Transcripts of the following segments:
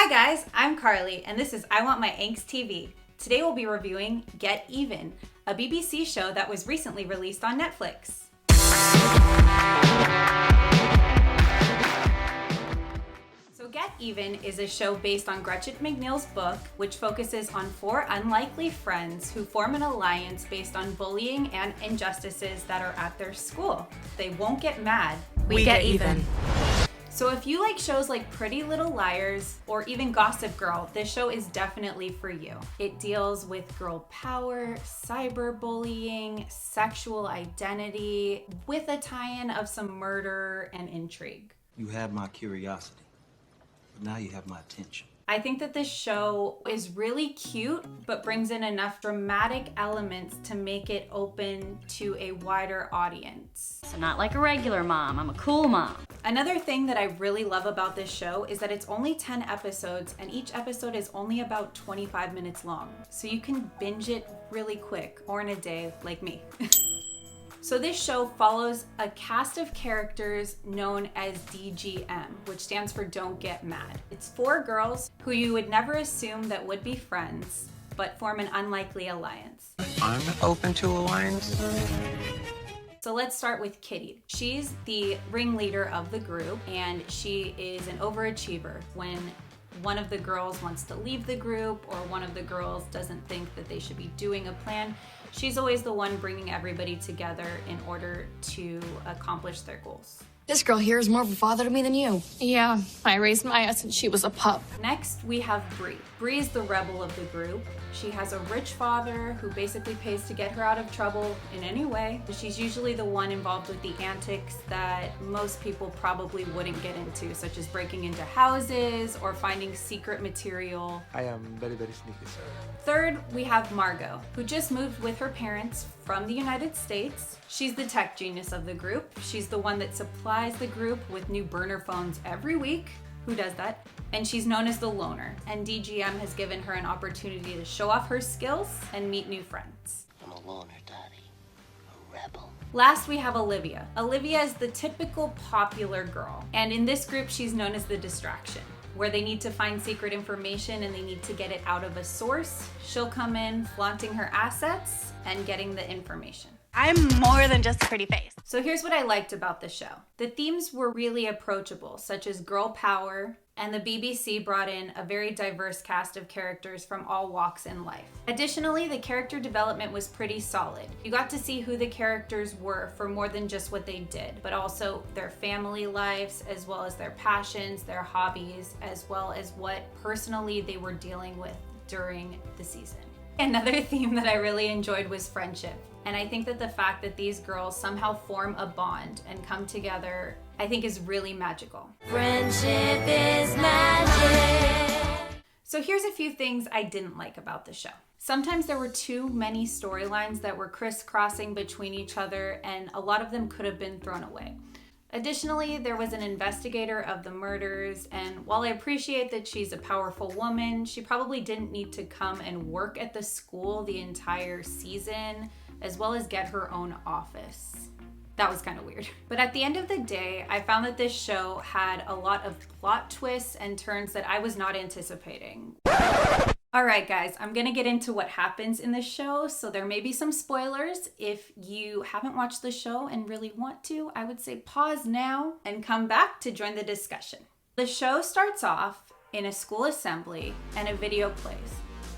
Hi guys, I'm Carly, and this is I Want My Angst TV. Today we'll be reviewing Get Even, a BBC show that was recently released on Netflix. So Get Even is a show based on Gretchen McNeil's book, which focuses on four unlikely friends who form an alliance based on bullying and injustices that are at their school. They won't get mad. We get even. So if you like shows like Pretty Little Liars or even Gossip Girl, this show is definitely for you. It deals with girl power, cyberbullying, sexual identity, with a tie-in of some murder and intrigue. You have my curiosity, but now you have my attention. I think that this show is really cute, but brings in enough dramatic elements to make it open to a wider audience. So not like a regular mom, I'm a cool mom. Another thing that I really love about this show is that it's only 10 episodes and each episode is only about 25 minutes long. So you can binge it really quick or in a day like me. So this show follows a cast of characters known as DGM, which stands for Don't Get Mad. It's four girls who you would never assume that would be friends, but form an unlikely alliance. I'm open to alliance. So let's start with Kitty. She's the ringleader of the group, and she is an overachiever. When one of the girls wants to leave the group or one of the girls doesn't think that they should be doing a plan, she's always the one bringing everybody together in order to accomplish their goals. This girl here is more of a father to me than you. Yeah, I raised Maya since she was a pup. Next, we have Bree. Bree is the rebel of the group. She has a rich father who basically pays to get her out of trouble in any way. She's usually the one involved with the antics that most people probably wouldn't get into, such as breaking into houses or finding secret material. I am very, very sneaky, sir. Third, we have Margot, who just moved with her parents from the United States. She's the tech genius of the group. She's the one that supplies the group with new burner phones every week. Who does that? And she's known as the loner, and DGM has given her an opportunity to show off her skills and meet new friends. I'm a loner, Daddy. A rebel. Last, we have Olivia. Olivia is the typical popular girl, and in this group, she's known as the distraction, where they need to find secret information and they need to get it out of a source. She'll come in flaunting her assets and getting the information. I'm more than just a pretty face. So here's what I liked about the show. The themes were really approachable, such as girl power, and the BBC brought in a very diverse cast of characters from all walks in life. Additionally, the character development was pretty solid. You got to see who the characters were for more than just what they did, but also their family lives, as well as their passions, their hobbies, as well as what personally they were dealing with during the season. Another theme that I really enjoyed was friendship. And I think that the fact that these girls somehow form a bond and come together, I think is really magical. Friendship is magic. So here's a few things I didn't like about the show. Sometimes there were too many storylines that were crisscrossing between each other, and a lot of them could have been thrown away. Additionally, there was an investigator of the murders, and while I appreciate that she's a powerful woman, she probably didn't need to come and work at the school the entire season, as well as get her own office. That was kind of weird. But at the end of the day, I found that this show had a lot of plot twists and turns that I was not anticipating. Alright guys, I'm gonna get into what happens in this show, so there may be some spoilers. If you haven't watched the show and really want to, I would say pause now and come back to join the discussion. The show starts off in a school assembly and a video plays.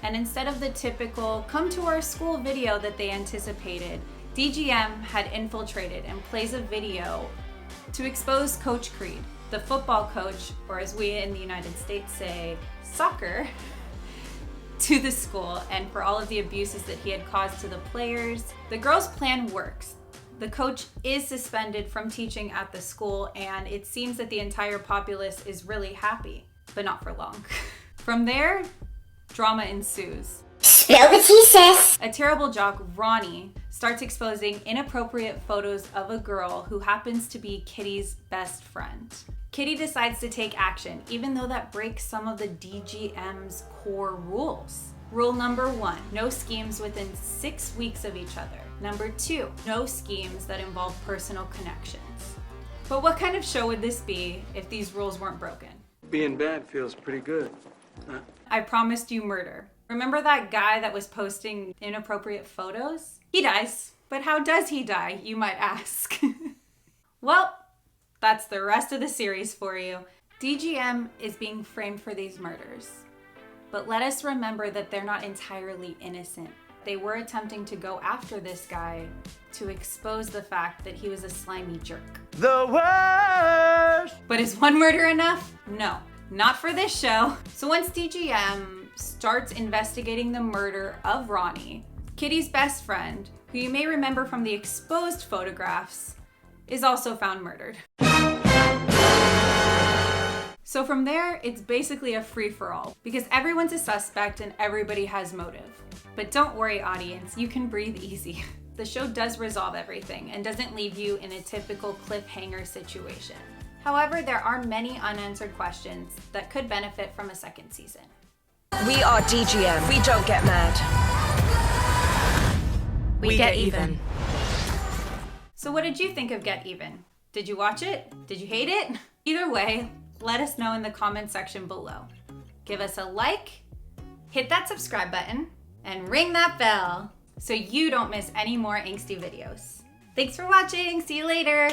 And instead of the typical come to our school video that they anticipated, DGM had infiltrated and plays a video to expose Coach Creed, the football coach, or as we in the United States say, soccer, to the school and for all of the abuses that he had caused to the players. The girls' plan works. The coach is suspended from teaching at the school, and it seems that the entire populace is really happy, but not for long. From there, drama ensues. Spill the tea, sis. A terrible jock, Ronnie, starts exposing inappropriate photos of a girl who happens to be Kitty's best friend. Kitty decides to take action, even though that breaks some of the DGM's core rules. Rule number 1, no schemes within 6 weeks of each other. Number 2, no schemes that involve personal connections. But what kind of show would this be if these rules weren't broken? Being bad feels pretty good. I promised you murder. Remember that guy that was posting inappropriate photos? He dies. But how does he die, you might ask? Well, that's the rest of the series for you. DGM is being framed for these murders. But let us remember that they're not entirely innocent. They were attempting to go after this guy to expose the fact that he was a slimy jerk. The worst! But is one murder enough? No, not for this show. So once DGM starts investigating the murder of Ronnie, Kitty's best friend, who you may remember from the exposed photographs, is also found murdered. So from there, it's basically a free-for-all because everyone's a suspect and everybody has motive. But don't worry, audience, you can breathe easy. The show does resolve everything and doesn't leave you in a typical cliffhanger situation. However, there are many unanswered questions that could benefit from a second season. We are DGM. We don't get mad. We get even. So what did you think of Get Even? Did you watch it? Did you hate it? Either way, let us know in the comment section below. Give us a like, hit that subscribe button, and ring that bell so you don't miss any more angsty videos. Thanks for watching. See you later.